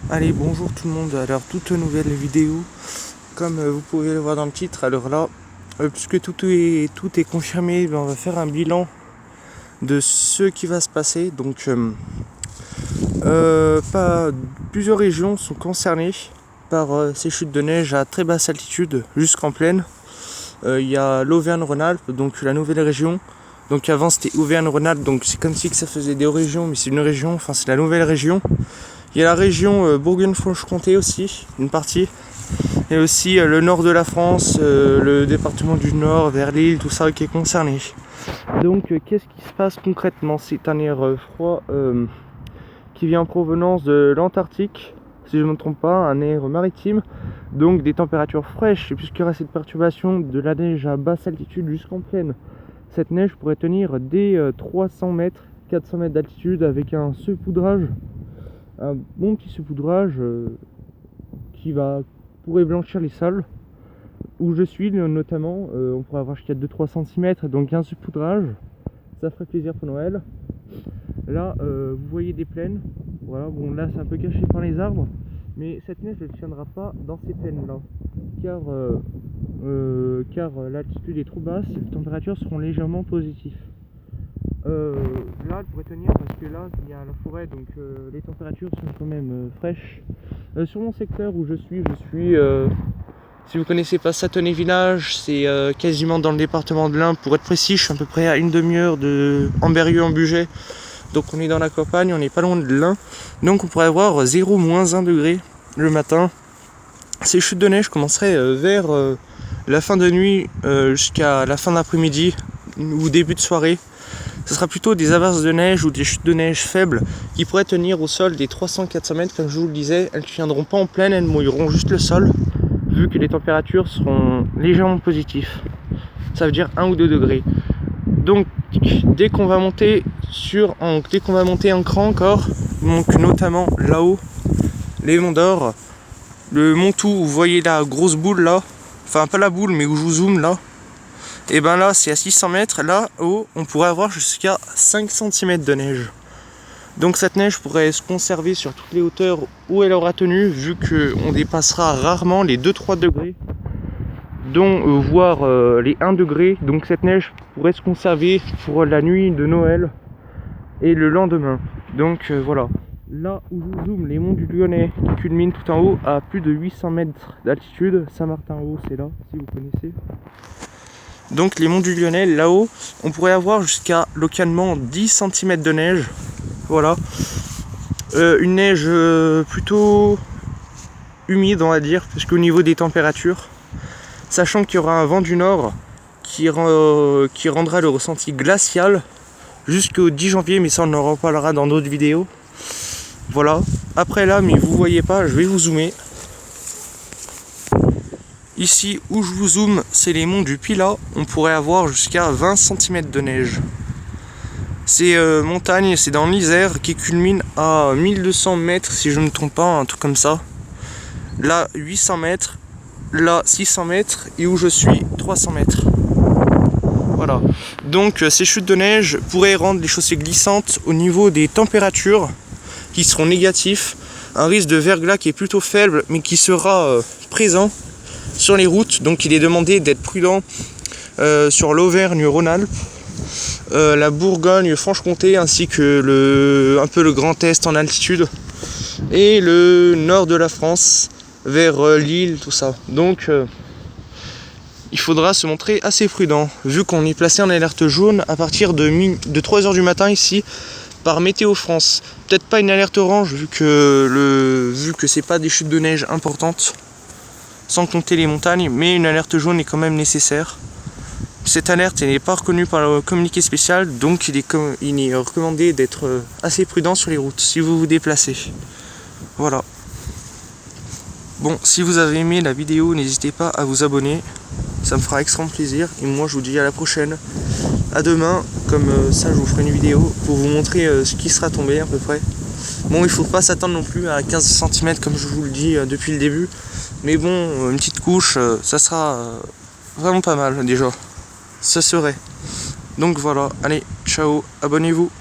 Allez, bonjour tout le monde. Alors, toute nouvelle vidéo, comme vous pouvez le voir dans le titre. Alors là, puisque tout est confirmé, on va faire un bilan de ce qui va se passer. Donc, plusieurs régions sont concernées par ces chutes de neige à très basse altitude jusqu'en plaine. Il y a l'Auvergne-Rhône-Alpes, donc la nouvelle région. Donc avant c'était Auvergne-Rhône-Alpes, donc c'est comme si que ça faisait des régions, mais c'est une région, enfin c'est la nouvelle région. Il y a la région Bourgogne-Franche-Comté aussi, une partie. Et aussi le nord de la France, le département du Nord, vers l'île, tout ça qui est concerné. Donc qu'est-ce qui se passe concrètement? C'est un air froid qui vient en provenance de l'Antarctique, si je ne me trompe pas, un air maritime. Donc des températures fraîches, puisqu'il y aura cette perturbation de la neige à basse altitude jusqu'en plaine. Cette neige pourrait tenir dès 300 mètres, 400 mètres d'altitude avec un saupoudrage. Un bon petit saupoudrage qui pourrait blanchir les sols. Où je suis notamment, on pourrait avoir jusqu'à 2-3 cm, donc un saupoudrage. Ça ferait plaisir pour Noël. Là, vous voyez des plaines. Voilà, bon là c'est un peu caché par les arbres. Mais cette neige ne tiendra pas dans ces plaines-là. Car l'altitude est trop basse, les températures seront légèrement positives. Là, elle pourrait tenir parce que là, il y a la forêt, donc les températures sont quand même fraîches. Sur mon secteur où je suis, si vous connaissez pas Satonnet Village, c'est quasiment dans le département de l'Ain. Pour être précis, je suis à peu près à une demi-heure de Amberieu-en-Bugey. Donc on est dans la campagne, on n'est pas loin de l'Ain. Donc on pourrait avoir 0-1 degré le matin. Ces chutes de neige commenceraient vers la fin de nuit jusqu'à la fin d'après-midi ou début de soirée. Ce sera plutôt des averses de neige ou des chutes de neige faibles qui pourraient tenir au sol des 300-400 mètres, comme je vous le disais. Elles ne tiendront pas en plaine, elles mouilleront juste le sol, vu que les températures seront légèrement positives. Ça veut dire 1 ou 2 degrés. Donc dès qu'on va monter un cran encore, donc notamment là-haut, les Monts d'Or, le Mont Tout, vous voyez la grosse boule là, enfin pas la boule mais où je vous zoome là. Et ben là c'est à 600 mètres, là haut on pourrait avoir jusqu'à 5 cm de neige. Donc cette neige pourrait se conserver sur toutes les hauteurs où elle aura tenu, vu qu'on dépassera rarement les 2-3 degrés, dont voire les 1 degré. Donc cette neige pourrait se conserver pour la nuit de Noël et le lendemain. Donc voilà. Là où je vous zoome, les monts du Lyonnais qui culminent tout en haut à plus de 800 mètres d'altitude. Saint-Martin-en-Haut, c'est là, si vous connaissez. Donc les monts du Lyonnais, là-haut, on pourrait avoir jusqu'à localement 10 cm de neige. Voilà. Une neige plutôt humide, on va dire, parce qu'au niveau des températures, sachant qu'il y aura un vent du nord qui rendra le ressenti glacial jusqu'au 10 janvier, mais ça on en reparlera dans d'autres vidéos. Voilà. Après là, mais vous voyez pas, je vais vous zoomer. Ici où je vous zoome, c'est les monts du Pilat. On pourrait avoir jusqu'à 20 cm de neige. C'est montagne, c'est dans l'Isère qui culmine à 1200 mètres si je ne me trompe pas, un truc comme ça. Là 800 mètres, là 600 mètres et où je suis 300 mètres. Voilà. Donc ces chutes de neige pourraient rendre les chaussées glissantes au niveau des températures qui seront négatives. Un risque de verglas qui est plutôt faible mais qui sera présent sur les routes, donc il est demandé d'être prudent sur l'Auvergne-Rhône-Alpes, la Bourgogne-Franche-Comté ainsi que un peu le Grand Est en altitude et le nord de la France vers l'île, tout ça. Donc il faudra se montrer assez prudent vu qu'on est placé en alerte jaune à partir de 3h du matin ici par Météo France. Peut-être pas une alerte orange vu que c'est pas des chutes de neige importantes, sans compter les montagnes, mais une alerte jaune est quand même nécessaire. Cette alerte n'est pas reconnue par le communiqué spécial, donc il est recommandé d'être assez prudent sur les routes si vous vous déplacez. Voilà. Bon, si vous avez aimé la vidéo, n'hésitez pas à vous abonner, ça me fera extrêmement plaisir. Et moi je vous dis à la prochaine, à demain, comme ça je vous ferai une vidéo pour vous montrer ce qui sera tombé à peu près. Bon, il ne faut pas s'attendre non plus à 15 cm comme je vous le dis depuis le début. Mais bon, une petite couche, ça sera vraiment pas mal déjà. Ça serait. Donc voilà, allez, ciao, abonnez-vous.